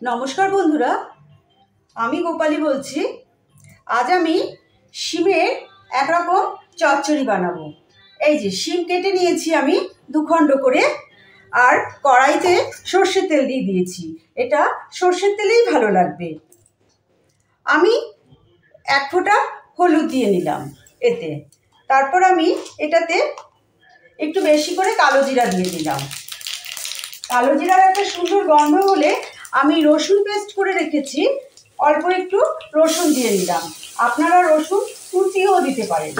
নমস্কার বন্ধুরা, আমি গোপালী বলছি। আজ আমি শিমের একরকম চচ্চড়ি বানাবো। এই যে শিম কেটে নিয়েছি আমি দুখণ্ড করে, আর কড়াইতে সর্ষের তেল দিয়ে দিয়েছি। এটা সর্ষের তেলেই ভালো লাগবে। আমি এক ফোঁটা হলুদ দিয়ে নিলাম এতে। তারপর আমি এটাতে একটু বেশি করে কালো জিরা দিয়ে দিলাম। কালো জিরার একটা সুন্দর গন্ধ হলে আমি রসুন পেস্ট করে রেখেছি, অল্প একটু রসুন দিয়ে দিলাম। আপনারা রসুন কুচিও দিতে পারেন।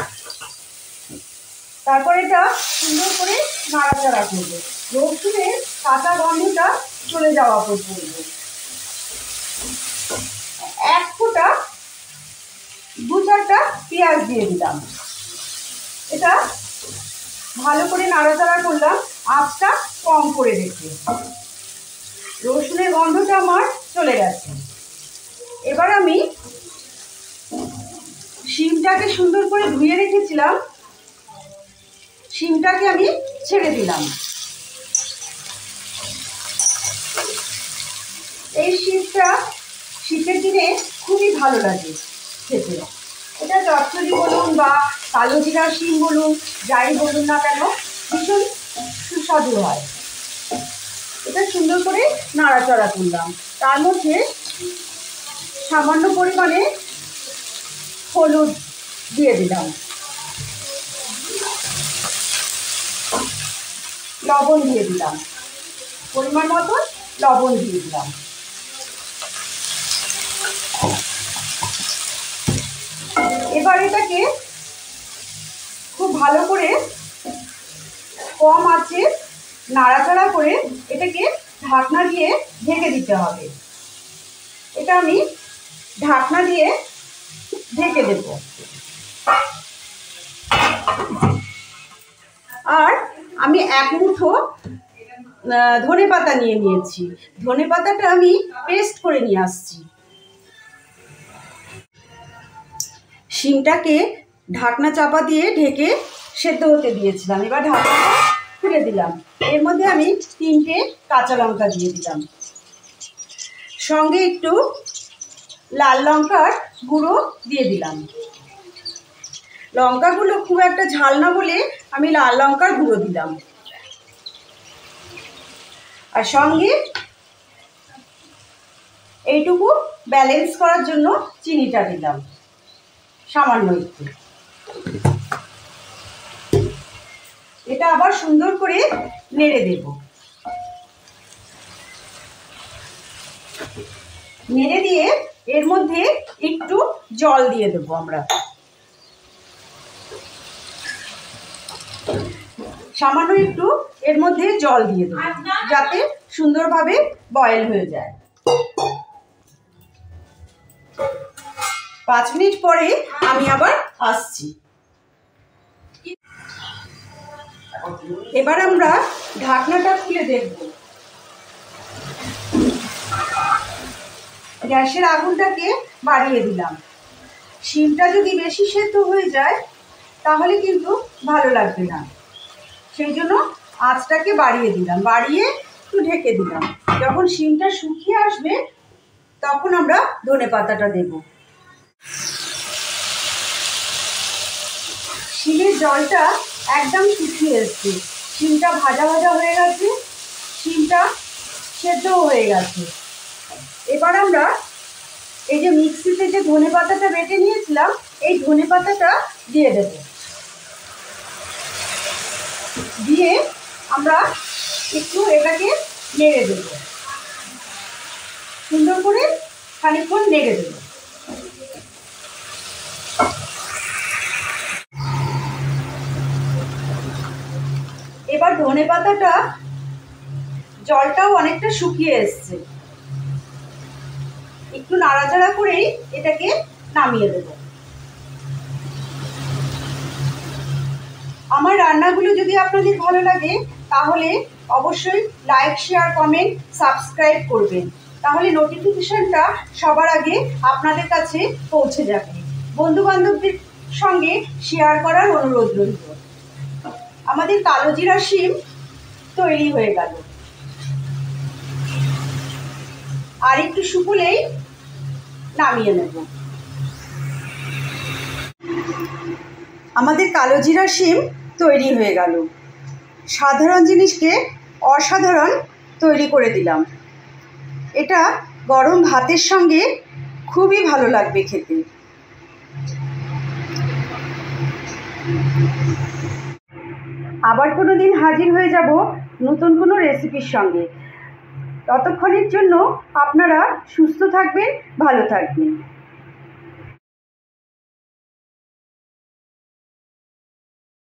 তারপর এটা সুন্দর করে নাড়াচাড়া করবো, রসুনের কাঁচা গন্ধটা চলে যাওয়া পর্যন্ত। এক ফোঁটা 2-4টা পেঁয়াজ দিয়ে দিলাম। এটা ভালো করে নাড়াচাড়া করলাম, আঁচটা কম করে রেখে। রসুনের গন্ধটা আমার চলে গেছে। এবার আমি শিমটাকে সুন্দর করে ধুয়ে রেখেছিলাম, শিমটাকে আমি ছেড়ে দিলাম। এই শিমটা শীতের দিনে খুবই ভালো লাগে খেতে। এটা চচ্চড়ি বলুন বা কালো জিরা শিম বলুন, যাই বলুন না কেন, ভীষণ সুস্বাদু হয়। এটা সুন্দর করে নাড়াচাড়া করলাম। তার মধ্যে সামান্য পরিমাণে হলুদ দিয়ে দিলাম, লবণ দিয়ে দিলাম, পরিমাণ মতো লবণ দিয়ে দিলাম। এবার এটাকে খুব ভালো করে কম আঁচে নাড়াচাড়া করে এটাকে ঢাকনা দিয়ে ঢেকে দিতে হবে। এটা আমি ঢাকনা দিয়ে ঢেকে দেব। আর আমি এক মুঠো ধনেপাতা নিয়ে নিয়েছি। ধনেপাতাটা আমি পেস্ট করে নিয়ে আসছি। শিমটাকে ঢাকনা চাপা দিয়ে ঢেকে সেদ্ধ হতে দিয়েছিলাম। এবার ঢাকনাটা খুলে দিলাম। এর মধ্যে আমি 3টে কাঁচা লঙ্কা দিয়ে দিলাম, সঙ্গে একটু লাল লঙ্কার গুঁড়ো দিয়ে দিলাম। লঙ্কাগুলো খুব একটা ঝাল না বলে আমি লাল লঙ্কার গুঁড়ো দিলাম। আর সঙ্গে এইটুকু ব্যালেন্স করার জন্য চিনিটা দিলাম, সামান্য একটু। এটা আবার সুন্দর করে নেড়ে দেব। নেড়ে দিয়ে এর মধ্যে একটু জল দিয়ে দেবো আমরা, সামান্য একটু এর মধ্যে জল দিয়ে দেবো, যাতে সুন্দরভাবে বয়েল হয়ে যায়। 5 মিনিট পরে আমি আবার আসছি। এবার আমরা ঢাকনাটা খুলে দেখব। গ্যাসের আগুনটাকে বাড়িয়ে দিলাম। শিমটা যদি বেশি সেদ্ধ হয়ে যায় তাহলে কিন্তু ভালো লাগবে না, সেই জন্য আঁচটাকে বাড়িয়ে দিলাম। বাড়িয়ে একটু ঢেকে দিলাম। যখন শিমটা শুকিয়ে আসবে তখন আমরা ধনেপাতাটা দেব। শিমের জলটা একদম শুকিয়ে এসছে, শিমটা ভাজা ভাজা হয়ে গেছে, শিমটা সেদ্ধও হয়ে গেছে। এবার আমরা এই যে মিক্সিতে যে ধনেপাতাটা বেটে নিয়েছিলাম, এই ধনেপাতাটা দিয়ে দেব। দিয়ে আমরা একটু এটাকে নেড়ে দেব, সুন্দর করে খানিকক্ষণ নেড়ে দেব। এবার ধনেপাতাটা জলটাও অনেকটা শুকিয়ে এসছে, একটু নাড়াচাড়া করেই এটাকে নামিয়ে দেব। আমার রান্নাগুলো যদি আপনাদের ভালো লাগে তাহলে অবশ্যই লাইক, শেয়ার, কমেন্ট, সাবস্ক্রাইব করবেন। তাহলে নোটিফিকেশনটা সবার আগে আপনাদের কাছে পৌঁছে যাবে। বন্ধু বান্ধবদের সঙ্গে শেয়ার করার অনুরোধ রইল। আমাদের কালো জিরা শিম তৈরি হয়ে গেল। আর একটু শুকুলেই নামিয়ে নেব। আমাদের কালো জিরা শিম তৈরি হয়ে গেল। সাধারণ জিনিসকে অসাধারণ তৈরি করে দিলাম। এটা গরম ভাতের সঙ্গে খুবই ভালো লাগবে খেতে। আবার কোনো দিন হাজির হয়ে যাব নতুন কোনো রেসিপির সঙ্গে। ততক্ষণের জন্য আপনারা সুস্থ থাকবেন, ভালো থাকবেন।